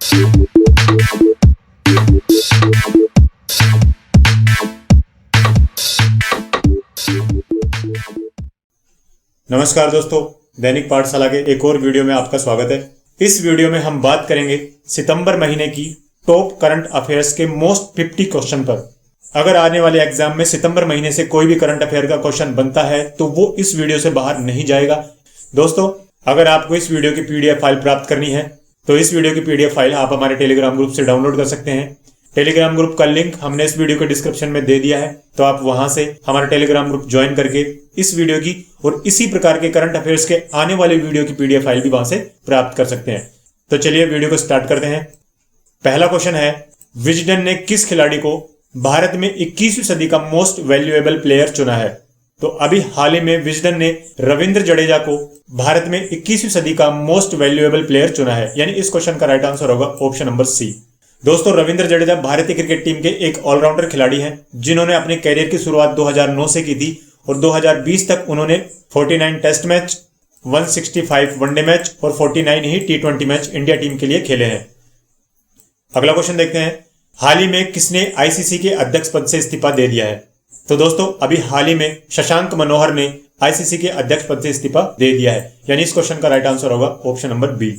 नमस्कार दोस्तों, दैनिक पाठशाला के एक और वीडियो में आपका स्वागत है। इस वीडियो में हम बात करेंगे सितंबर महीने की टॉप करंट अफेयर्स के मोस्ट 50 क्वेश्चन पर। अगर आने वाले एग्जाम में सितंबर महीने से कोई भी करंट अफेयर का क्वेश्चन बनता है तो वो इस वीडियो से बाहर नहीं जाएगा। दोस्तों, अगर आपको इस वीडियो की पीडीएफ फाइल प्राप्त करनी है तो इस वीडियो की पीडीएफ फाइल आप हमारे टेलीग्राम ग्रुप से डाउनलोड कर सकते हैं। टेलीग्राम ग्रुप का लिंक हमने इस वीडियो के डिस्क्रिप्शन में दे दिया है, तो आप वहां से हमारा टेलीग्राम ग्रुप ज्वाइन करके इस वीडियो की और इसी प्रकार के करंट अफेयर्स के आने वाले वीडियो की पीडीएफ फाइल भी वहां से प्राप्त कर सकते हैं। तो चलिए वीडियो को स्टार्ट करते हैं। पहला क्वेश्चन है, विजडन ने किस खिलाड़ी को भारत में 21वीं सदी का मोस्ट वैल्यूएबल प्लेयर चुना है? तो अभी हाल ही में विजडन ने रविंद्र जडेजा को भारत में 21वीं सदी का मोस्ट वैल्यूएबल प्लेयर चुना है, यानी इस क्वेश्चन का राइट आंसर होगा ऑप्शन नंबर सी। दोस्तों, रविंद्र जडेजा भारतीय क्रिकेट टीम के एक ऑलराउंडर खिलाड़ी हैं जिन्होंने अपने कैरियर की शुरुआत 2009 से की थी और 2020 तक उन्होंने 49 टेस्ट मैच, 165 वनडे मैच और 49 ही T20 मैच इंडिया टीम के लिए खेले हैं। अगला क्वेश्चन देखते हैं, हाल ही में किसने आईसीसी के अध्यक्ष पद से इस्तीफा दे दिया है? तो दोस्तों, अभी हाल ही में शशांक मनोहर ने आईसीसी के अध्यक्ष पद से इस्तीफा दे दिया है, यानी इस क्वेश्चन का राइट आंसर होगा ऑप्शन नंबर बी।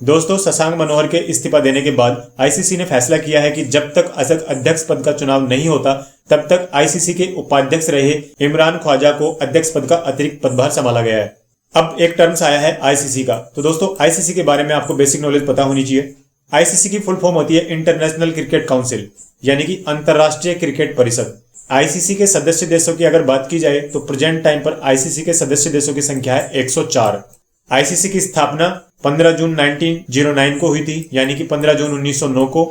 दोस्तों, शशांक मनोहर के इस्तीफा देने के बाद आईसीसी ने फैसला किया है कि जब तक अध्यक्ष पद का चुनाव नहीं होता तब तक आईसीसी के उपाध्यक्ष रहे इमरान ख्वाजा को अध्यक्ष पद का अतिरिक्त पदभार संभाला गया है। अब एक टर्म्स आया है आईसीसी का, तो दोस्तों आईसीसी के बारे में आपको बेसिक नॉलेज पता होनी चाहिए। आईसीसी की फुल फॉर्म होती है इंटरनेशनल क्रिकेट काउंसिल, यानी कि अंतरराष्ट्रीय क्रिकेट परिषद। आईसीसी के सदस्य देशों की अगर बात की जाए तो प्रेजेंट टाइम पर आईसीसी के सदस्य देशों की संख्या है 104। आईसीसी की स्थापना 15 जून 1909 को हुई थी, यानी कि 15 जून 1909 को।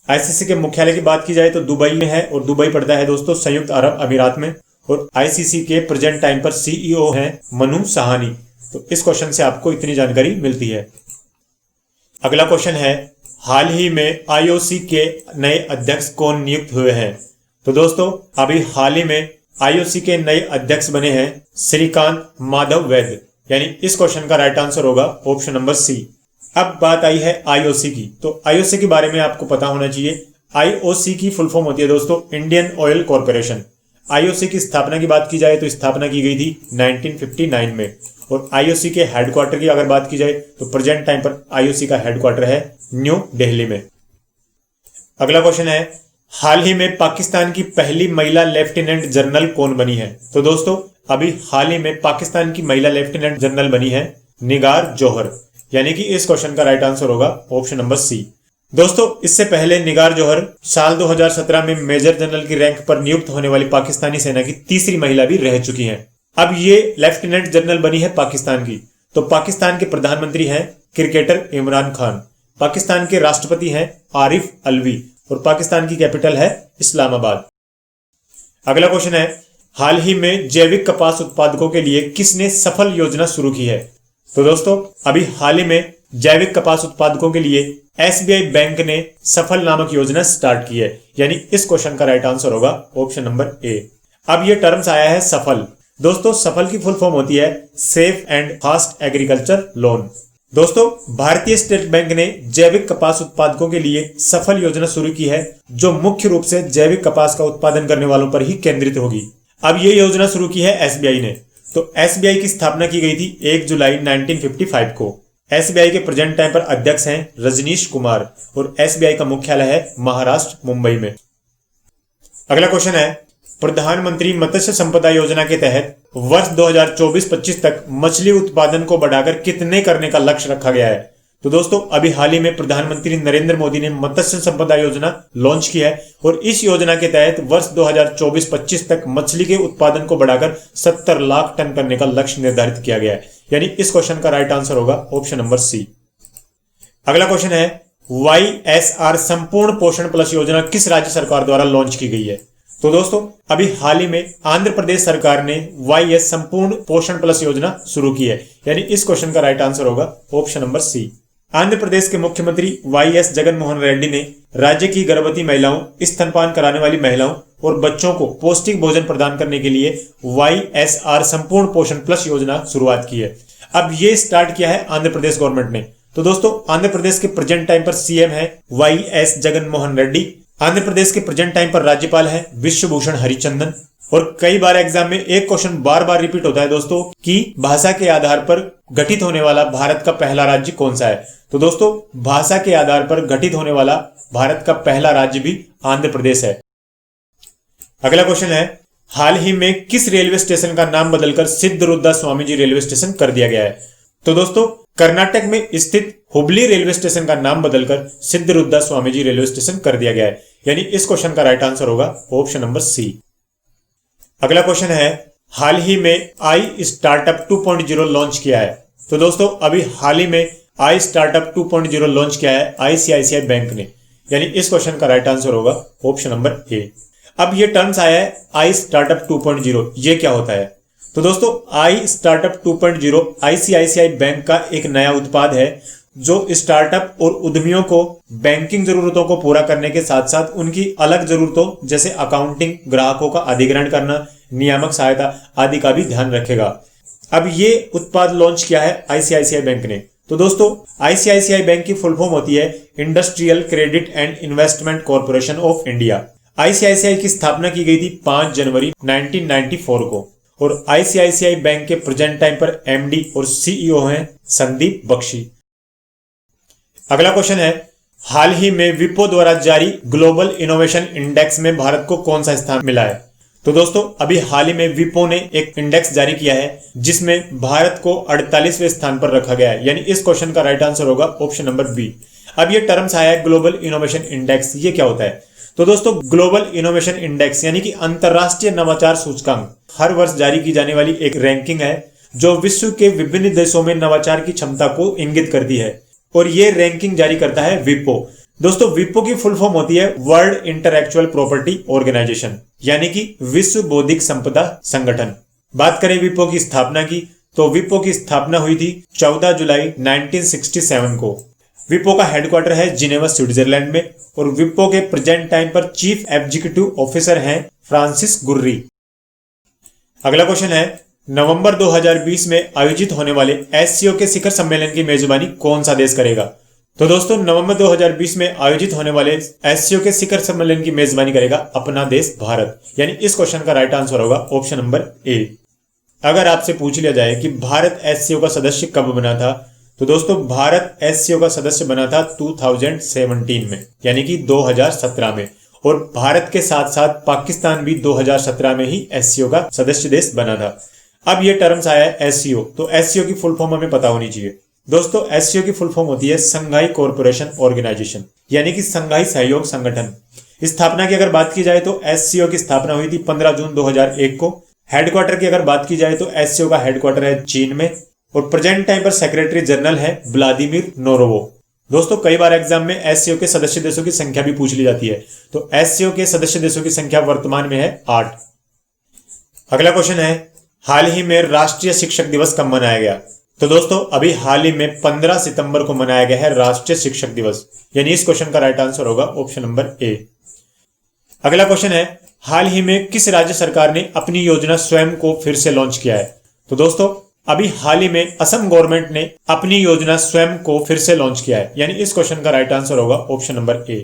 आईसीसी के मुख्यालय की बात की जाए तो दुबई में है और दुबई पड़ता है दोस्तों संयुक्त अरब अमीरात में। और आईसीसी के प्रेजेंट टाइम पर सीईओ हैं मनु साहानी। तो इस क्वेश्चन से आपको इतनी जानकारी मिलती है। अगला क्वेश्चन है, हाल ही में आईओसी के नए अध्यक्ष कौन नियुक्त हुए हैं? तो दोस्तों, अभी हाल ही में आईओसी के नए अध्यक्ष बने हैं श्रीकांत माधव वैद्य, यानी इस क्वेश्चन का राइट आंसर होगा ऑप्शन नंबर सी। अब बात आई है आईओसी की, तो आईओसी के बारे में आपको पता होना चाहिए। आईओसी की फुल फॉर्म होती है दोस्तों इंडियन ऑयल कॉर्पोरेशन। आईओसी की स्थापना की बात की जाए तो स्थापना की गई थी 1959 में। और आईओसी के हेडक्वार्टर की अगर बात की जाए तो प्रेजेंट टाइम पर आईओसी का हेडक्वार्टर है न्यू दिल्ली में। अगला क्वेश्चन है, हाल ही में पाकिस्तान की पहली महिला लेफ्टिनेंट जनरल कौन बनी है? तो दोस्तों, अभी हाल ही में पाकिस्तान की महिला लेफ्टिनेंट जनरल बनी है निगार जौहर, यानी कि इस क्वेश्चन का राइट आंसर होगा ऑप्शन नंबर सी। दोस्तों, इससे पहले निगार जौहर साल 2017 में मेजर जनरल की रैंक पर नियुक्त होने वाली पाकिस्तानी सेना की तीसरी महिला भी रह चुकी हैं। अब ये लेफ्टिनेंट जनरल बनी है पाकिस्तान की। तो पाकिस्तान के प्रधानमंत्री हैं क्रिकेटर इमरान खान, पाकिस्तान के राष्ट्रपति हैं आरिफ अलवी और पाकिस्तान की कैपिटल है इस्लामाबाद। अगला क्वेश्चन है, हाल ही में जैविक कपास उत्पादकों के लिए किसने सफल योजना शुरू की है? तो दोस्तों, अभी हाल ही में जैविक कपास उत्पादकों के लिए एसबीआई बैंक ने सफल नामक योजना स्टार्ट की है, यानी इस क्वेश्चन का राइट आंसर होगा ऑप्शन नंबर ए। अब ये टर्म्स आया है सफल। दोस्तों, सफल की फुल फॉर्म होती है safe and fast agriculture loan. दोस्तों, भारतीय स्टेट बैंक ने जैविक कपास उत्पादकों के लिए सफल योजना शुरू की है जो मुख्य रूप से जैविक कपास का उत्पादन करने वालों पर ही केंद्रित होगी। अब ये योजना शुरू की है एसबीआई ने। तो एसबीआई की स्थापना की गई थी 1 जुलाई 1955 को। एसबीआई के प्रेजेंट टाइम पर अध्यक्ष हैं रजनीश कुमार और एसबीआई का मुख्यालय है महाराष्ट्र मुंबई में। अगला क्वेश्चन है, प्रधानमंत्री मत्स्य संपदा योजना के तहत वर्ष 2024-25 तक मछली उत्पादन को बढ़ाकर कितने करने का लक्ष्य रखा गया है? तो दोस्तों, अभी हाल ही में प्रधानमंत्री नरेंद्र मोदी ने मत्स्य संपदा योजना लॉन्च की है और इस योजना के तहत वर्ष 2024-25 तक मछली के उत्पादन को बढ़ाकर 70 लाख टन करने का लक्ष्य निर्धारित किया गया है, यानी इस क्वेश्चन का राइट आंसर होगा ऑप्शन नंबर सी। अगला क्वेश्चन है, वाईएसआर संपूर्ण पोषण प्लस योजना किस राज्य सरकार द्वारा लॉन्च की गई है? तो दोस्तों, अभी हाल ही में आंध्र प्रदेश सरकार ने वाईएस संपूर्ण पोषण प्लस योजना शुरू की है, यानी इस क्वेश्चन का राइट आंसर होगा option number C. Andhra Pradesh के मुख्यमंत्री वाईएस जगनमोहन रेड्डी ने राज्य की गर्भवती महिलाओं, स्तनपान कराने वाली महिलाओं और बच्चों को पौष्टिक भोजन प्रदान करने के लिए वाईएसआर संपूर्ण पोषण प्लस योजना शुरुआत की है। अब ये स्टार्ट किया है आंध्र प्रदेश गवर्नमेंट ने। तो दोस्तों आंध्र प्रदेश के प्रेजेंट टाइम पर सीएम है YS जगनमोहन रेड्डी। आंध्र प्रदेश के प्रेजेंट टाइम पर राज्यपाल है विश्वभूषण हरिचंदन। और कई बार एग्जाम में एक क्वेश्चन बार बार रिपीट होता है दोस्तों कि भाषा के आधार पर गठित होने वाला भारत का पहला राज्य कौन सा है। तो दोस्तों भाषा के आधार पर गठित होने वाला भारत का पहला राज्य भी आंध्र प्रदेश है। अगला क्वेश्चन है, हाल ही में किस रेलवे स्टेशन का नाम बदलकर सिद्धरुद्रा स्वामी जी रेलवे स्टेशन कर दिया गया है। तो दोस्तों कर्नाटक में स्थित हुबली रेलवे स्टेशन का नाम बदलकर सिद्धरुद्रा स्वामी जी रेलवे स्टेशन कर दिया गया है। यानी इस क्वेश्चन का राइट आंसर होगा ऑप्शन नंबर सी। अगला क्वेश्चन है, हाल ही में आई स्टार्टअप 2.0 लॉन्च किया है। तो दोस्तों अभी हाल ही में आई स्टार्टअप 2.0 लॉन्च किया है आईसीआईसीआई बैंक ने। यानी इस क्वेश्चन का राइट आंसर होगा ऑप्शन नंबर ए। अब ये टर्म्स आया है आई स्टार्टअप 2.0, ये क्या होता है। तो दोस्तों आई स्टार्टअप 2.0 आईसीआईसीआई बैंक का एक नया उत्पाद है जो स्टार्टअप और उद्यमियों को बैंकिंग जरूरतों को पूरा करने के साथ साथ उनकी अलग जरूरतों जैसे अकाउंटिंग, ग्राहकों का अधिग्रहण करना, नियामक सहायता आदि का भी ध्यान रखेगा। अब ये उत्पाद लॉन्च किया है आईसीआईसीआई बैंक ने। तो दोस्तों आईसीआईसीआई बैंक की फुल फॉर्म होती है industrial credit and investment corporation of India. ICICI की स्थापना की गई थी 5 जनवरी 1994 को और आईसीआईसीआई बैंक के प्रेजेंट टाइम पर एमडी और सीईओ हैं संदीप बख्शी। अगला क्वेश्चन है, हाल ही में विप्रो द्वारा जारी ग्लोबल इनोवेशन इंडेक्स में भारत को कौन सा स्थान मिला है। तो दोस्तों अभी हाल ही में विप्रो ने एक इंडेक्स जारी किया है जिसमें भारत को 48वें स्थान पर रखा गया है। यानी इस क्वेश्चन का राइट आंसर होगा ऑप्शन नंबर बी। अब ये टर्म्स आया है ग्लोबल इनोवेशन इंडेक्स, ये क्या होता है। तो दोस्तों ग्लोबल इनोवेशन इंडेक्स यानी कि अंतरराष्ट्रीय नवाचार सूचकांक हर वर्ष जारी की जाने वाली एक रैंकिंग है जो विश्व के विभिन्न देशों में नवाचार की क्षमता को इंगित करती है और ये रैंकिंग जारी करता है विप्रो। दोस्तों विप्रो की फुल फॉर्म होती है वर्ल्ड इंटेलेक्चुअल प्रॉपर्टी ऑर्गेनाइजेशन यानी कि विश्व बौद्धिक संपदा संगठन। बात करें विप्रो की स्थापना की तो विप्रो की स्थापना हुई थी 14 जुलाई 1967 को। विप्रो का हेडक्वार्टर है जिनेवा स्विट्जरलैंड में और विप्रो के प्रेजेंट टाइम पर चीफ एग्जीक्यूटिव ऑफिसर हैं फ्रांसिस गुर्री। अगला क्वेश्चन है, नवंबर 2020 में आयोजित होने वाले एससीओ के शिखर सम्मेलन की मेजबानी कौन सा देश करेगा। तो दोस्तों नवंबर 2020 में आयोजित होने वाले एससीओ के शिखर सम्मेलन की मेजबानी करेगा अपना देश भारत। यानी इस क्वेश्चन का राइट आंसर होगा ऑप्शन नंबर ए। अगर आपसे पूछ लिया जाए कि भारत एससीओ का सदस्य कब बना था तो दोस्तों भारत एससीओ का सदस्य बना था 2017 में यानी कि 2017 में और भारत के साथ साथ पाकिस्तान भी 2017 में ही एससीओ का सदस्य देश बना था। अब ये टर्म्स आया है एससीओ, तो एससीओ की फुल फॉर्म हमें पता होनी चाहिए। दोस्तों एससीओ की फुल फॉर्म होती है संघाई कोऑपरेशन ऑर्गेनाइजेशन यानी कि संघाई सहयोग संगठन। स्थापना की अगर बात की जाए तो एससीओ की स्थापना हुई थी 15 जून 2001 को। हेडक्वार्टर की अगर बात की जाए तो एससीओ का हेडक्वार्टर है चीन में और प्रेजेंट टाइम पर सेक्रेटरी जनरल है व्लादिमीर नोरोवो। दोस्तों कई बार एग्जाम में एससीओ के सदस्य देशों की संख्या भी पूछ ली जाती है, तो एससीओ के सदस्य देशों की संख्या वर्तमान में है 8। अगला क्वेश्चन है, हाल ही में राष्ट्रीय शिक्षक दिवस कब मनाया गया। तो दोस्तों अभी हाल ही में 15 सितंबर को मनाया गया है राष्ट्रीय शिक्षक दिवस। यानी इस क्वेश्चन का राइट आंसर होगा ऑप्शन नंबर ए। अगला क्वेश्चन है, हाल ही में किस राज्य सरकार ने अपनी योजना स्वयं को फिर से लॉन्च किया है। तो दोस्तों अभी हाल ही में असम गवर्नमेंट ने अपनी योजना स्वयं को फिर से लॉन्च किया है। यानी इस क्वेश्चन का राइट आंसर होगा ऑप्शन नंबर ए।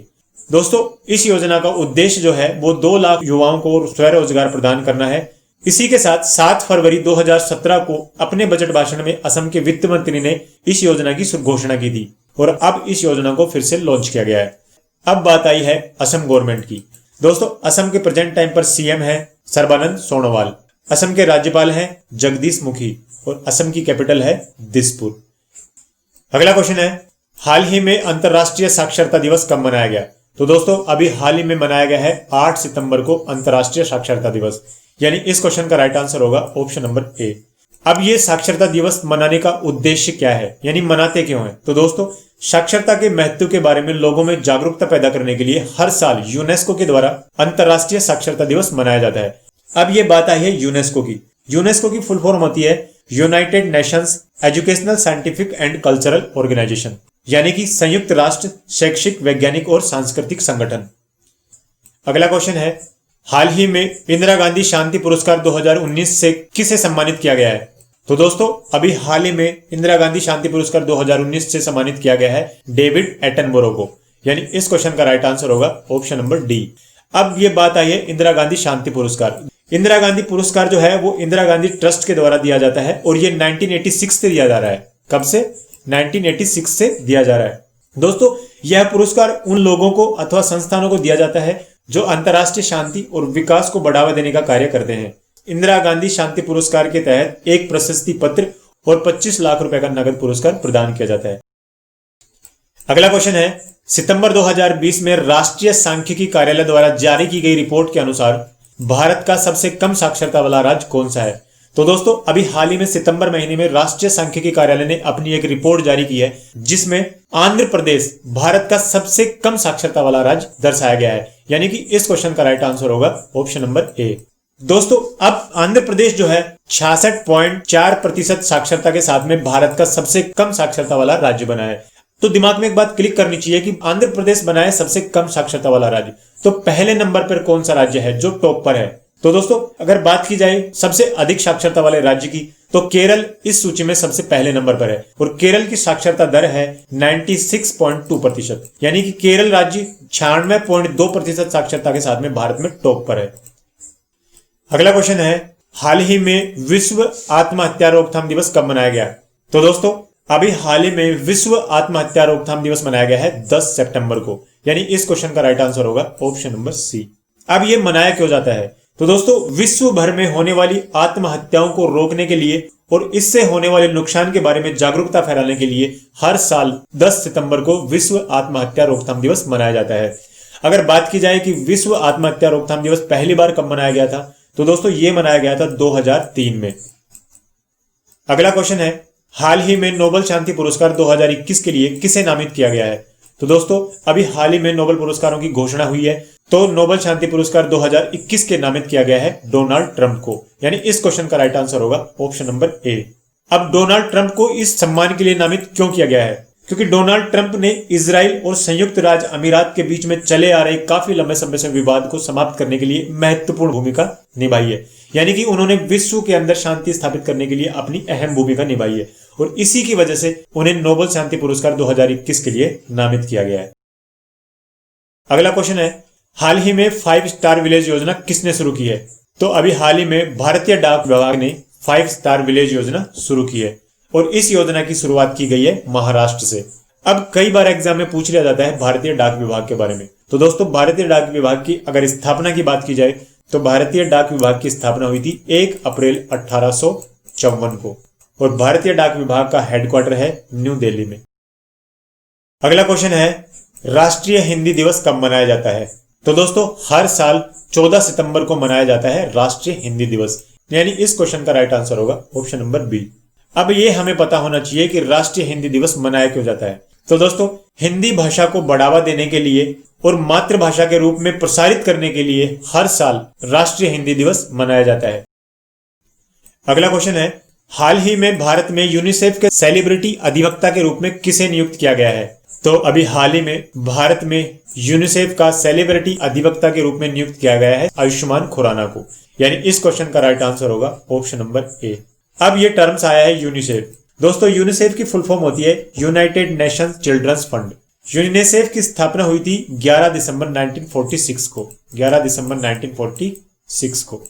दोस्तों इस योजना का उद्देश्य जो है वो 2 लाख युवाओं को स्वरोजगार प्रदान करना है। इसी के साथ 7 फरवरी 2017 को अपने बजट भाषण में असम के वित्त मंत्री ने इस योजना की घोषणा की थी और अब इस योजना को फिर से लॉन्च किया गया है। अब बात आई है असम गवर्नमेंट की। दोस्तों असम के प्रेजेंट टाइम पर सीएम है सर्बानंद सोनोवाल। असम के राज्यपाल हैं जगदीश मुखी और असम की कैपिटल है दिसपुर। अगला क्वेश्चन है, हाल ही में अंतरराष्ट्रीय साक्षरता दिवस कब मनाया गया। तो दोस्तों अभी हाल ही में मनाया गया है 8 सितंबर को अंतरराष्ट्रीय साक्षरता दिवस। यानी इस क्वेश्चन का राइट आंसर होगा ऑप्शन नंबर ए। अब ये साक्षरता दिवस मनाने का उद्देश्य क्या है, यानी मनाते क्यों है। तो दोस्तों साक्षरता के महत्व के बारे में लोगों में जागरूकता पैदा करने के लिए हर साल यूनेस्को के द्वारा अंतरराष्ट्रीय साक्षरता दिवस मनाया जाता है। अब ये बात आई है यूनेस्को की। यूनेस्को की फुल फॉर्म होती है United Nations Educational Scientific and Cultural Organization यानी कि संयुक्त राष्ट्र शैक्षिक वैज्ञानिक और सांस्कृतिक संगठन। अगला क्वेश्चन है, हाल ही में इंदिरा गांधी शांति पुरस्कार 2019 से किसे सम्मानित किया गया है। तो दोस्तों अभी हाल ही में इंदिरा गांधी शांति पुरस्कार 2019 से सम्मानित किया गया है डेविड एटनबरो को, यानी इस क्वेश्चन का राइट आंसर होगा ऑप्शन नंबर डी। अब ये बात आई है इंदिरा गांधी शांति पुरस्कार। इंदिरा गांधी पुरस्कार जो है वो इंदिरा गांधी ट्रस्ट के द्वारा दिया जाता है और ये 1986 से दिया जा रहा है। कब से? 1986 से दिया जा रहा है। दोस्तों यह पुरस्कार उन लोगों को अथवा संस्थानों को दिया जाता है जो अंतर्राष्ट्रीय शांति और विकास को बढ़ावा देने का कार्य करते हैं। इंदिरा गांधी शांति पुरस्कार के तहत एक प्रशस्ति पत्र और 25 लाख रुपए का नगद पुरस्कार प्रदान किया जाता है। अगला क्वेश्चन है, सितंबर 2020 में राष्ट्रीय सांख्यिकी कार्यालय द्वारा जारी की गई रिपोर्ट के अनुसार भारत का सबसे कम साक्षरता वाला राज्य कौन सा है? तो दोस्तों अभी हाल ही में सितंबर महीने में राष्ट्रीय सांख्यिकी कार्यालय ने अपनी एक रिपोर्ट जारी की है जिसमें आंध्र प्रदेश भारत का सबसे कम साक्षरता वाला राज्य दर्शाया गया है, यानी कि इस क्वेश्चन का राइट आंसर होगा ऑप्शन नंबर ए। दोस्तों अब आंध्र प्रदेश जो है 66.4% साक्षरता के साथ में भारत का सबसे कम साक्षरता वाला राज्य बना है। तो दिमाग में एक बात क्लिक करनी चाहिए कि आंध्र प्रदेश बना है सबसे कम साक्षरता वाला राज्य, तो पहले नंबर पर कौन सा राज्य है जो टॉप पर है? तो दोस्तों अगर बात की जाए सबसे अधिक साक्षरता वाले राज्य की, तो केरल इस सूची में सबसे पहले नंबर पर है और केरल की साक्षरता दर है 96.2%, यानी कि केरल राज्य 96.2% साक्षरता के साथ में भारत में टॉप पर है। अगला क्वेश्चन है, हाल ही में विश्व आत्महत्या रोकथाम दिवस कब मनाया गया? तो दोस्तों अभी हाल ही में विश्व आत्महत्या रोकथाम दिवस मनाया गया है 10 सितंबर को, यानी इस क्वेश्चन का राइट आंसर होगा ऑप्शन नंबर सी। अब ये मनाया क्यों जाता है? तो दोस्तों विश्व भर में होने वाली आत्महत्याओं को रोकने के लिए और इससे होने वाले नुकसान के बारे में जागरूकता फैलाने के लिए हर साल 10 सितंबर को विश्व आत्महत्या रोकथाम दिवस मनाया जाता है। अगर बात की जाए कि विश्व आत्महत्या रोकथाम दिवस पहली बार कब मनाया गया था, तो दोस्तों ये मनाया गया था 2003 में। अगला क्वेश्चन है, हाल ही में नोबेल शांति पुरस्कार 2021 के लिए किसे नामित किया गया है? तो दोस्तों अभी हाल ही में नोबेल पुरस्कारों की घोषणा हुई है, तो नोबेल शांति पुरस्कार 2021 के नामित किया गया है डोनाल्ड ट्रंप को, यानी इस क्वेश्चन का राइट आंसर होगा ऑप्शन नंबर ए। अब डोनाल्ड ट्रंप को इस सम्मान के लिए नामित क्यों किया गया है? क्योंकि डोनाल्ड ट्रंप ने इजराइल और संयुक्त राज्य अमीरात के बीच में चले आ रहे काफी लंबे समय से विवाद को समाप्त करने के लिए महत्वपूर्ण भूमिका निभाई है, यानी कि उन्होंने विश्व के अंदर शांति स्थापित करने के लिए अपनी अहम भूमिका निभाई है और इसी की वजह से उन्हें नोबेल शांति पुरस्कार 2021 के लिए नामित किया गया है। अगला क्वेश्चन है, हाल ही में 5 स्टार विलेज योजना किसने शुरू की है? तो अभी हाल ही में भारतीय डाक विभाग ने 5 स्टार विलेज योजना शुरू की है और इस योजना की शुरुआत की गई है महाराष्ट्र से। अब कई बार एग्जाम में पूछ लिया जाता है भारतीय डाक विभाग के बारे में। तो दोस्तों भारतीय डाक विभाग की अगर स्थापना की बात की जाए तो भारतीय डाक विभाग की स्थापना हुई थी 1 अप्रैल 1854 को और भारतीय डाक विभाग का हेडक्वार्टर है न्यू दिल्ली में। अगला क्वेश्चन है, राष्ट्रीय हिंदी दिवस कब मनाया जाता है? तो दोस्तों हर साल 14 सितंबर को मनाया जाता है राष्ट्रीय हिंदी दिवस, यानी इस क्वेश्चन का राइट आंसर होगा ऑप्शन नंबर बी। अब ये हमें पता होना चाहिए कि राष्ट्रीय हिंदी दिवस मनाया क्यों जाता है। तो दोस्तों हिंदी भाषा को बढ़ावा देने के लिए और मातृभाषा के रूप में प्रसारित करने के लिए हर साल राष्ट्रीय हिंदी दिवस मनाया जाता है। अगला क्वेश्चन है, हाल ही में भारत में यूनिसेफ के सेलिब्रिटी अधिवक्ता के रूप में किसे नियुक्त किया गया है? तो अभी हाल ही में भारत में यूनिसेफ का सेलिब्रिटी अधिवक्ता के रूप में नियुक्त किया गया है आयुष्मान खुराना को, यानी इस क्वेश्चन का राइट आंसर होगा ऑप्शन नंबर ए। अब ये टर्म्स आया है यूनिसेफ। दोस्तों यूनिसेफ की फुल फॉर्म होती है United Nations Children's Fund. UNICEF की स्थापना हुई थी 11 दिसंबर 1946 को, 11 दिसंबर 1946 को।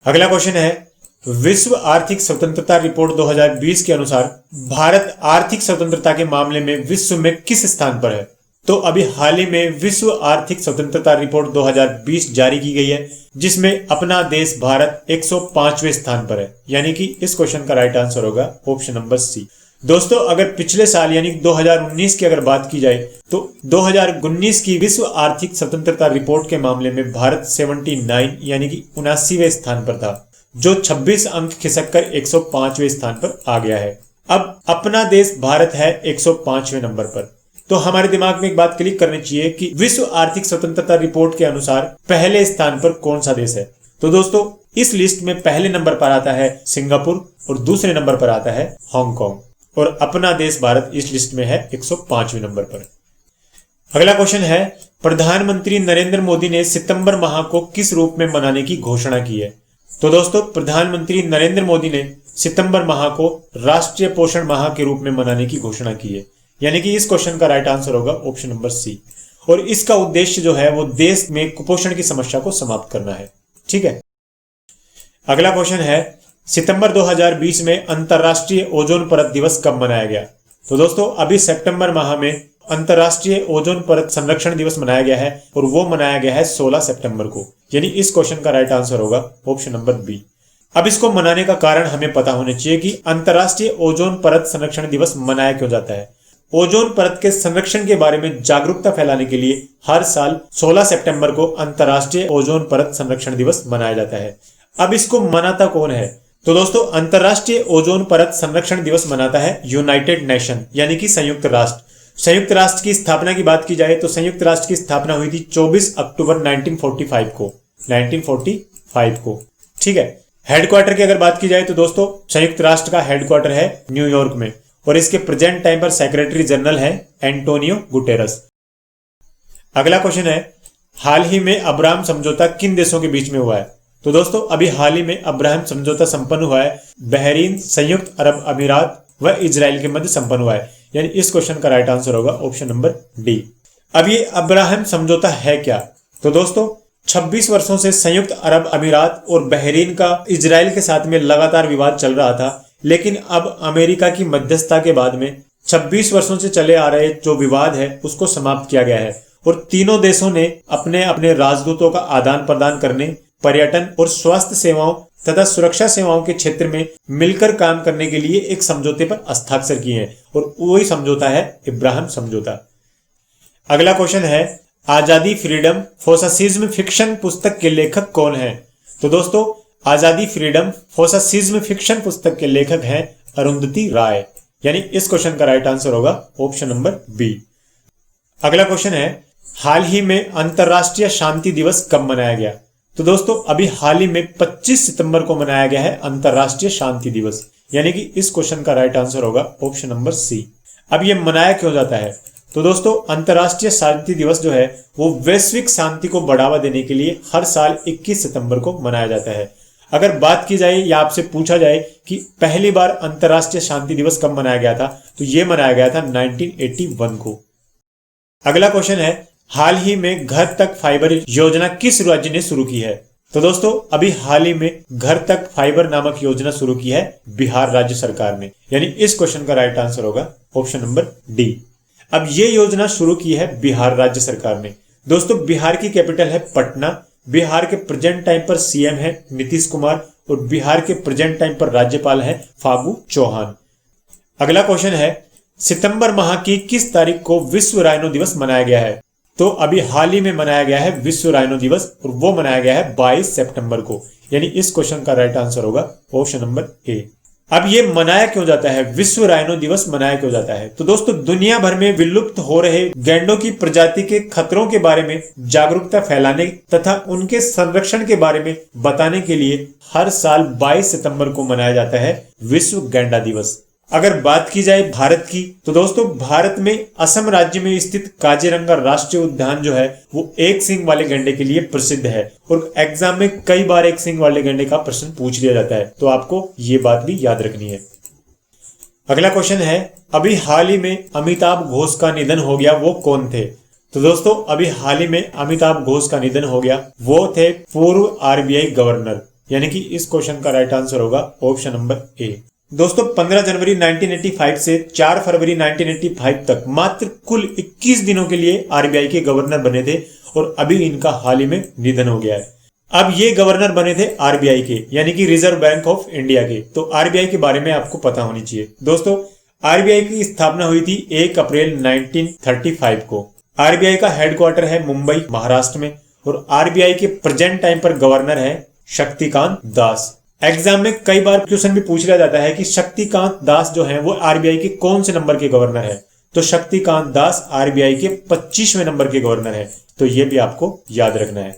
अगला क्वेश्चन है, विश्व आर्थिक स्वतंत्रता रिपोर्ट 2020 के अनुसार भारत आर्थिक स्वतंत्रता के मामले में विश्व में किस स्थान पर है? तो अभी हाल ही में विश्व आर्थिक स्वतंत्रता रिपोर्ट 2020 जारी की गई है जिसमें अपना देश भारत 105वें स्थान पर है, यानी कि इस क्वेश्चन का राइट आंसर होगा ऑप्शन नंबर सी। दोस्तों अगर पिछले साल यानी 2019 की अगर बात की जाए तो 2019 की विश्व आर्थिक स्वतंत्रता रिपोर्ट के मामले में भारत 79 यानी कि 79वें स्थान पर था, जो 26 अंक खिसक कर 105वें स्थान पर आ गया है। अब अपना देश भारत है 105वें नंबर पर। तो हमारे दिमाग में एक बात क्लिक करनी चाहिए कि विश्व आर्थिक स्वतंत्रता रिपोर्ट के अनुसार पहले स्थान पर कौन सा देश है? तो दोस्तों इस लिस्ट में पहले नंबर पर आता है सिंगापुर और दूसरे नंबर पर आता है हांगकांग और अपना देश भारत इस लिस्ट में है 105वें नंबर पर। अगला क्वेश्चन है, प्रधानमंत्री नरेंद्र मोदी ने सितंबर माह को किस रूप में मनाने की घोषणा की है? तो दोस्तों प्रधानमंत्री नरेंद्र मोदी ने सितंबर माह को राष्ट्रीय पोषण माह के रूप में मनाने की घोषणा की है, यानी कि इस क्वेश्चन का राइट आंसर होगा ऑप्शन नंबर सी। और इसका उद्देश्य जो है वो देश में कुपोषण की समस्या को समाप्त करना है। ठीक है, अगला क्वेश्चन है सितंबर 2020 में अंतरराष्ट्रीय ओजोन परत दिवस कब मनाया गया? तो दोस्तों अभी सितंबर माह में अंतरराष्ट्रीय ओजोन परत संरक्षण दिवस मनाया गया है और वो मनाया गया है 16 सितंबर को, यानी इस क्वेश्चन का राइट आंसर होगा ऑप्शन नंबर बी। अब इसको मनाने का कारण हमें पता होना चाहिए कि अंतरराष्ट्रीय ओजोन परत संरक्षण दिवस मनाया क्यों जाता है। ओजोन परत के संरक्षण के बारे में जागरूकता फैलाने के लिए हर साल 16 सितंबर को अंतरराष्ट्रीय ओजोन परत संरक्षण दिवस मनाया जाता है। अब इसको मनाता कौन है? तो दोस्तों अंतरराष्ट्रीय ओजोन परत संरक्षण दिवस मनाता है यूनाइटेड नेशन, यानी कि संयुक्त राष्ट्र। संयुक्त राष्ट्र की स्थापना की बात की जाए तो संयुक्त राष्ट्र की स्थापना हुई थी 24 अक्टूबर 1945 को। ठीक है, हेडक्वार्टर की अगर बात की जाए तो दोस्तों संयुक्त राष्ट्र का हेडक्वार्टर है न्यूयॉर्क में और इसके प्रेजेंट टाइम पर सेक्रेटरी जनरल है एंटोनियो गुटेरस। अगला क्वेश्चन है हाल ही में अब्राहम समझौता किन देशों के बीच में हुआ है? तो दोस्तों अभी हाल ही में अब्राहम समझौता संपन्न हुआ है बहरीन, संयुक्त अरब अमीरात व इजराइल के मध्य संपन्न हुआ है, यानी इस क्वेश्चन का राइट आंसर होगा ऑप्शन नंबर डी। अब ये अब्राहम समझौता है क्या? तो दोस्तों 26 वर्षों से संयुक्त अरब अमीरात और बहरीन का इजराइल के साथ में लगातार विवाद चल रहा था, लेकिन अब अमेरिका की मध्यस्थता के बाद में 26 वर्षों से चले आ रहे जो विवाद है उसको समाप्त किया गया है और तीनों देशों ने अपने अपने राजदूतों का आदान प्रदान करने, पर्यटन और स्वास्थ्य सेवाओं तथा सुरक्षा सेवाओं के क्षेत्र में मिलकर काम करने के लिए एक समझौते पर हस्ताक्षर किए हैं और वही समझौता है अब्राहम समझौता। अगला क्वेश्चन है आजादी फ्रीडम फॉसासिज्म फिक्शन पुस्तक के लेखक कौन है? तो दोस्तों आजादी फ्रीडम फॉसासिज्म फिक्शन पुस्तक के लेखक हैं अरुंधति राय, यानी इस क्वेश्चन का राइट आंसर होगा ऑप्शन नंबर बी। अगला क्वेश्चन है हाल ही में अंतरराष्ट्रीय शांति दिवस कब मनाया गया? तो दोस्तों अभी हाल ही में 25 सितंबर को मनाया गया है अंतरराष्ट्रीय शांति दिवस, यानी कि इस क्वेश्चन का राइट आंसर होगा ऑप्शन नंबर सी। अब ये मनाया क्यों जाता है? तो दोस्तों अंतरराष्ट्रीय शांति दिवस जो है वो वैश्विक शांति को बढ़ावा देने के लिए हर साल 21 सितंबर को मनाया जाता है। अगर बात की जाए या आपसे पूछा जाए कि पहली बार अंतरराष्ट्रीय शांति दिवस कब मनाया गया था, तो ये मनाया गया था 1981 को। अगला क्वेश्चन है हाल ही में घर तक फाइबर योजना किस राज्य ने शुरू की है? तो दोस्तों अभी हाल ही में घर तक फाइबर नामक योजना शुरू की है बिहार राज्य सरकार ने, यानी इस क्वेश्चन का राइट आंसर होगा ऑप्शन नंबर डी। अब ये योजना शुरू की है बिहार राज्य सरकार ने। दोस्तों बिहार की कैपिटल है पटना, बिहार के प्रेजेंट टाइम पर सीएम है नीतीश कुमार और बिहार के प्रेजेंट टाइम पर राज्यपाल है फागू चौहान। अगला क्वेश्चन है सितंबर माह की किस तारीख को विश्व राइनो दिवस मनाया गया है? तो अभी हाल ही में मनाया गया है विश्व राइनो दिवस और वो मनाया गया है 22 सितंबर को, यानी इस क्वेश्चन का राइट आंसर होगा ऑप्शन नंबर ए। अब ये मनाया क्यों जाता है, विश्व राइनो दिवस मनाया क्यों जाता है? तो दोस्तों दुनिया भर में विलुप्त हो रहे गैंडों की प्रजाति के खतरों के बारे में जागरूकता फैलाने तथा उनके संरक्षण के बारे में बताने के लिए हर साल 22 सितंबर को मनाया जाता है विश्व गैंडा दिवस। अगर बात की जाए भारत की तो दोस्तों भारत में असम राज्य में स्थित काजीरंगा राष्ट्रीय उद्यान जो है वो एक सींग वाले गैंडे के लिए प्रसिद्ध है और एग्जाम में कई बार एक सींग वाले गैंडे का प्रश्न पूछ लिया जाता है, तो आपको ये बात भी याद रखनी है। अगला क्वेश्चन है अभी हाल ही में अमिताभ घोष का निधन हो गया, वो कौन थे? तो दोस्तों अभी हाल ही में अमिताभ घोष का निधन हो गया, वो थे पूर्व आरबीआई गवर्नर, यानी कि इस क्वेश्चन का राइट आंसर होगा ऑप्शन नंबर ए। दोस्तों 15 जनवरी 1985 से 4 फरवरी 1985 तक मात्र कुल 21 दिनों के लिए आरबीआई के गवर्नर बने थे और अभी इनका हाल ही में निधन हो गया है। अब ये गवर्नर बने थे आरबीआई के, यानी कि रिजर्व बैंक ऑफ इंडिया के, तो आरबीआई के बारे में आपको पता होनी चाहिए। दोस्तों आरबीआई की स्थापना हुई थी 1 अप्रैल 1935 को। आरबीआई का हेडक्वार्टर है मुंबई महाराष्ट्र में और आरबीआई के प्रेजेंट टाइम पर गवर्नर है शक्तिकांत दास। एग्जाम में कई बार क्वेश्चन भी पूछ लिया जाता है कि शक्तिकांत दास जो है वो आरबीआई के कौन से नंबर के गवर्नर है, तो शक्तिकांत दास आरबीआई के 25वें नंबर के गवर्नर है, तो ये भी आपको याद रखना है।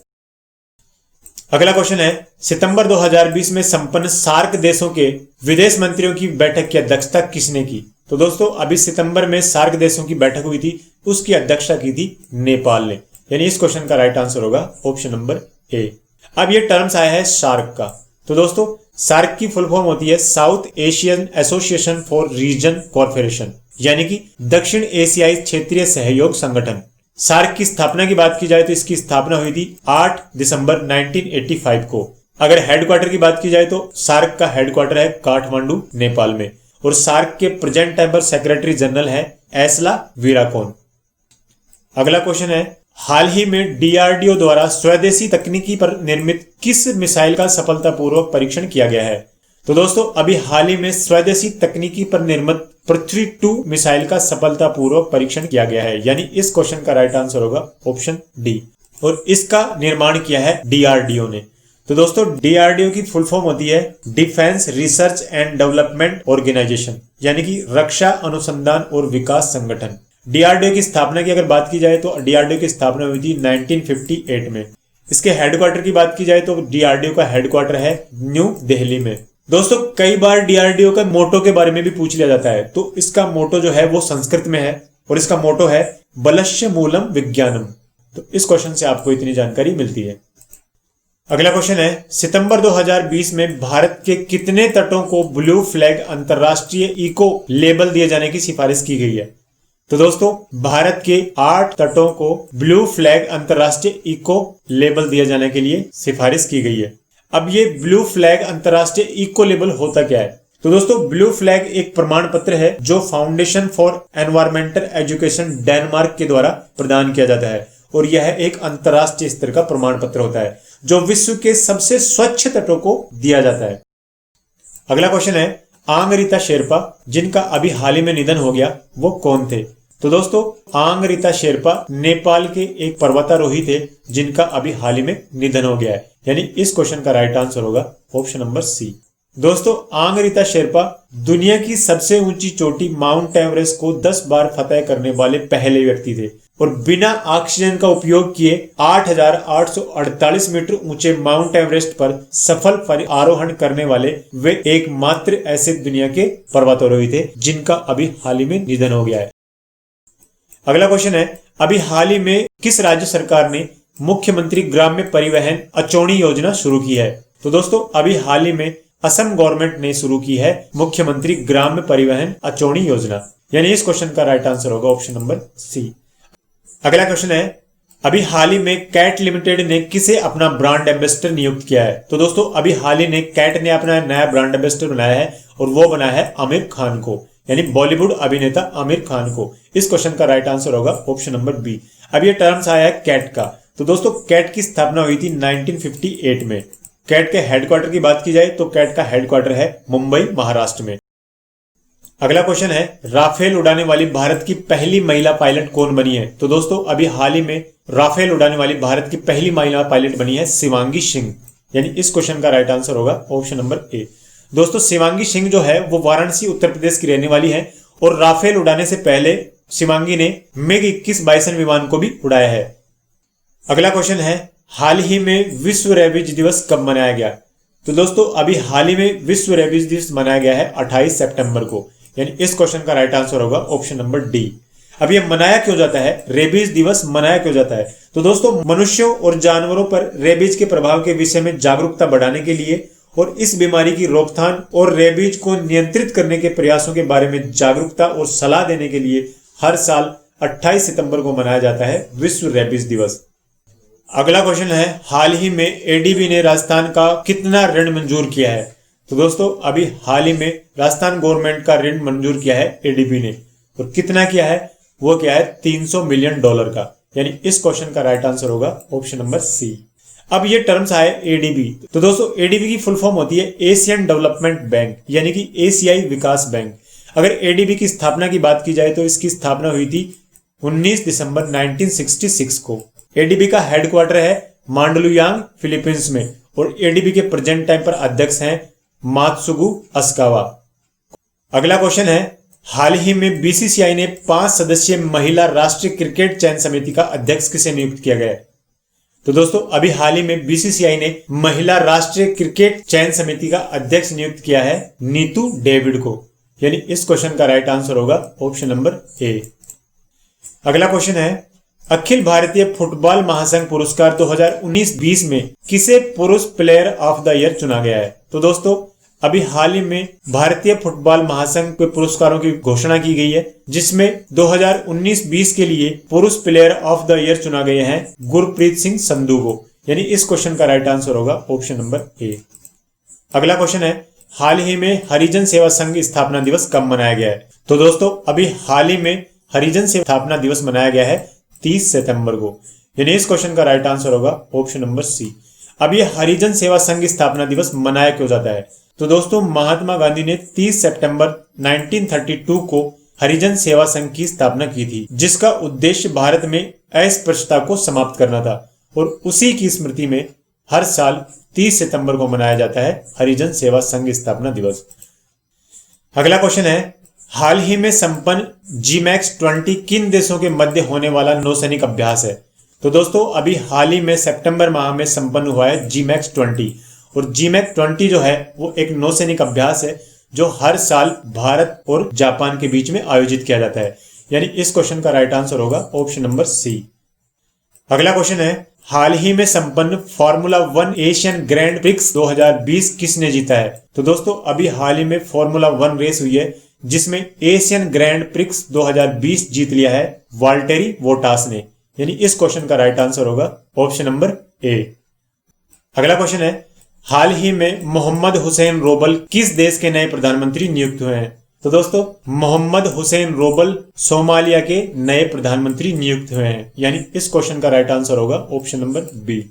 अगला क्वेश्चन है सितंबर 2020 में संपन्न सार्क देशों के विदेश मंत्रियों की बैठक की अध्यक्षता किसने की? तो दोस्तों अभी सितंबर में सार्क देशों की बैठक हुई थी, उसकी अध्यक्षता की थी नेपाल ने, यानी इस क्वेश्चन का राइट आंसर होगा ऑप्शन नंबर ए। अब ये टर्म्स आया है सार्क का, तो दोस्तों सार्क की फुल फॉर्म होती है South Asian Association for Region Corporation, यानी कि दक्षिण एशियाई क्षेत्रीय सहयोग संगठन। सार्क की स्थापना की बात की जाए तो इसकी स्थापना हुई थी 8 दिसंबर 1985 को। अगर हेडक्वार्टर की बात की जाए तो सार्क का हेडक्वार्टर है काठमांडू, नेपाल में, और सार्क के प्रेजेंट टाइम पर सेक्रेटरी जनरल है एस्ला वीराकोन। अगला क्वेश्चन है, हाल ही में डीआरडीओ द्वारा स्वदेशी तकनीकी पर निर्मित किस मिसाइल का सफलतापूर्वक परीक्षण किया गया है? तो दोस्तों अभी हाल ही में स्वदेशी तकनीकी पर निर्मित पृथ्वी 2 मिसाइल का सफलतापूर्वक परीक्षण किया गया है, यानी इस क्वेश्चन का राइट आंसर होगा ऑप्शन डी। और इसका निर्माण किया है डीआरडीओ ने। तो दोस्तों डीआरडीओ की फुल फॉर्म होती है Defence Research and Development Organisation, यानी कि रक्षा अनुसंधान और विकास संगठन। डीआरडीओ की स्थापना की अगर बात की जाए तो डीआरडीओ की स्थापना हुई थी 1958 में। इसके हेडक्वार्टर की बात की जाए तो डीआरडीओ का हेडक्वार्टर है न्यू दिल्ली में। दोस्तों कई बार डीआरडीओ का मोटो के बारे में भी पूछ लिया जाता है, तो इसका मोटो जो है वो संस्कृत में है और इसका मोटो है बलस्य मूलम विज्ञानम। तो इस क्वेश्चन से आपको इतनी जानकारी मिलती है। अगला क्वेश्चन है, सितंबर 2020 में भारत के कितने तटों को ब्लू फ्लैग अंतरराष्ट्रीय इको लेबल दिए जाने की सिफारिश की गई है? तो दोस्तों भारत के 8 तटों को ब्लू फ्लैग अंतरराष्ट्रीय इको लेबल दिए जाने के लिए सिफारिश की गई है। अब ये ब्लू फ्लैग अंतरराष्ट्रीय इको लेबल होता क्या है? तो दोस्तों ब्लू फ्लैग एक प्रमाण पत्र है जो foundation for environmental education Denmark के द्वारा प्रदान किया जाता है, और यह एक अंतरराष्ट्रीय स्तर का प्रमाण पत्र होता है जो विश्व के सबसे स्वच्छ तटों को दिया जाता है। अगला क्वेश्चन है, आंग रीता शेरपा जिनका अभी हाल ही में निधन हो गया वो कौन थे? तो दोस्तों आंग रीता शेरपा नेपाल के एक पर्वतारोही थे जिनका अभी हाल ही में निधन हो गया है, यानी इस क्वेश्चन का राइट आंसर होगा ऑप्शन नंबर सी। दोस्तों आंग रीता शेरपा दुनिया की सबसे ऊंची चोटी माउंट एवरेस्ट को 10 बार फतह करने वाले पहले व्यक्ति थे, और बिना ऑक्सीजन का उपयोग किए 8,848 मीटर ऊंचे माउंट एवरेस्ट पर सफल आरोहण करने वाले वे एकमात्र ऐसे दुनिया के पर्वतारोही थे जिनका अभी हाल ही में निधन हो गया है। अगला क्वेश्चन है, अभी हाल ही में किस राज्य सरकार ने मुख्यमंत्री ग्राम्य परिवहन अचौनी योजना शुरू की है? तो दोस्तों अभी हाल ही में असम गवर्नमेंट ने शुरू की है मुख्यमंत्री ग्राम्य परिवहन अचौनी योजना, यानी इस क्वेश्चन का राइट आंसर होगा ऑप्शन नंबर सी। अगला क्वेश्चन है, अभी हाल ही में कैट लिमिटेड ने किसे अपना ब्रांड एम्बेसडर नियुक्त किया है? तो दोस्तों अभी हाल ही में कैट ने अपना नया ब्रांड एम्बेसडर बनाया है और वो बना है आमिर खान को, यानी बॉलीवुड अभिनेता आमिर खान को। इस क्वेश्चन का राइट आंसर होगा ऑप्शन नंबर बी। अब ये टर्म्स आया है कैट का। तो दोस्तों कैट की स्थापना हुई थी 1958 में। कैट के हेडक्वार्टर की बात की जाए तो कैट का हेडक्वार्टर है मुंबई, महाराष्ट्र में। अगला क्वेश्चन है, राफेल उड़ाने वाली भारत की पहली महिला पायलट कौन बनी है? तो दोस्तों अभी हाल ही में राफेल उड़ाने वाली भारत की पहली महिला पायलट बनी है शिवांगी सिंह, यानी इस क्वेश्चन का राइट आंसर होगा ऑप्शन नंबर ए। दोस्तों शिवांगी सिंह जो है वो वाराणसी उत्तर प्रदेश की रहने वाली है, और राफेल उड़ाने से पहले शिवांगी ने मिग 21 बाइसन विमान को भी उड़ाया है। अगला क्वेश्चन है, हाल ही में विश्व रेबीज दिवस कब मनाया गया? तो दोस्तों अभी हाल ही में विश्व रेबीज दिवस मनाया गया है 28 सितंबर को, यानी इस क्वेश्चन का राइट आंसर होगा ऑप्शन नंबर डी। अब ये मनाया क्यों जाता है, रेबीज दिवस मनाया क्यों जाता है? तो दोस्तों मनुष्यों और जानवरों पर रेबीज के प्रभाव के विषय में जागरूकता बढ़ाने के लिए और इस बीमारी की रोकथाम और रेबीज को नियंत्रित करने के प्रयासों के बारे में जागरूकता और सलाह देने के लिए हर साल 28 सितंबर को मनाया जाता है विश्व रेबीज दिवस। अगला क्वेश्चन है, हाल ही में एडीबी ने राजस्थान का कितना ऋण मंजूर किया है? तो दोस्तों अभी हाल ही में राजस्थान गवर्नमेंट का ऋण मंजूर किया है एडीबी ने, और कितना किया है? वो किया है $300 मिलियन का, यानी इस क्वेश्चन का राइट आंसर होगा ऑप्शन नंबर सी। अब ये टर्म्स आए एडीबी। तो दोस्तों एडीबी की फुल फॉर्म होती है एशियन डेवलपमेंट बैंक, यानी कि एशियाई विकास बैंक। अगर एडीबी की स्थापना की बात की जाए तो इसकी स्थापना हुई थी 19 दिसंबर 1966 को। एडीबी का हेडक्वार्टर है मांडलुयांग, फिलीपींस में, और एडीबी के प्रेजेंट टाइम पर अध्यक्ष हैं मात्सुगु अस्कावा। अगला क्वेश्चन है, हाल ही में बीसीसीआई ने 5 सदस्यीय महिला राष्ट्रीय क्रिकेट चयन समिति का अध्यक्ष किसे नियुक्त किया गया है? तो दोस्तों अभी हाल ही में बीसीसीआई ने महिला राष्ट्रीय क्रिकेट चयन समिति का अध्यक्ष नियुक्त किया है नीतू डेविड को, यानी इस क्वेश्चन का राइट आंसर होगा ऑप्शन नंबर ए। अगला क्वेश्चन है, अखिल भारतीय फुटबॉल महासंघ पुरस्कार 2019-20 में किसे पुरुष प्लेयर ऑफ द ईयर चुना गया है? तो दोस्तों अभी हाल ही में भारतीय फुटबॉल महासंघ के पुरस्कारों की घोषणा की गई है, जिसमें 2019-20 के लिए पुरुष प्लेयर ऑफ द ईयर चुना गए हैं गुरप्रीत सिंह संधू को। यानी इस क्वेश्चन का राइट आंसर होगा ऑप्शन नंबर ए। अगला क्वेश्चन है, हाल ही में हरिजन सेवा संघ स्थापना दिवस कब मनाया गया है? तो दोस्तों अभी हाल ही में हरिजन सेवा स्थापना दिवस मनाया गया है 30 सितंबर को। यानी इस क्वेश्चन का राइट आंसर होगा ऑप्शन नंबर सी। अब ये हरिजन सेवा संघ स्थापना दिवस मनाया क्यों जाता है? तो दोस्तों महात्मा गांधी ने 30 सितंबर 1932 को हरिजन सेवा संघ की स्थापना की थी, जिसका उद्देश्य भारत में अस्पृश्यता को समाप्त करना था, और उसी की स्मृति में हर साल 30 सितंबर को मनाया जाता है हरिजन सेवा संघ स्थापना दिवस। अगला क्वेश्चन है, हाल ही में संपन्न जीमैक्स 20 किन देशों के मध्य होने वाला नौसैनिक अभ्यास है? तो दोस्तों अभी हाल ही में सितंबर माह में संपन्न हुआ है जीमैक्स 20, और जीमैक्स 20 जो है वो एक नौसैनिक अभ्यास है जो हर साल भारत और जापान के बीच में आयोजित किया जाता है। यानी इस क्वेश्चन का राइट आंसर होगा ऑप्शन नंबर सी। अगला क्वेश्चन है, हाल ही में संपन्न फार्मूला 1 एशियन ग्रैंड प्रिक्स 2020 किसने जीता है? तो दोस्तों अभी हाल ही में फार्मूला 1 रेस हुई है, जिसमें एशियन ग्रैंड प्रिक्स 2020 जीत लिया है वाल्टेरी बोटास ने। यानी इस क्वेश्चन का राइट आंसर होगा ऑप्शन नंबर ए। अगला क्वेश्चन है, हाल ही में मोहम्मद हुसैन रोबल किस देश के नए प्रधानमंत्री नियुक्त हुए हैं? तो दोस्तों मोहम्मद हुसैन रोबल सोमालिया के नए प्रधानमंत्री नियुक्त हुए हैं। यानी इस क्वेश्चन का राइट आंसर होगा ऑप्शन नंबर बी।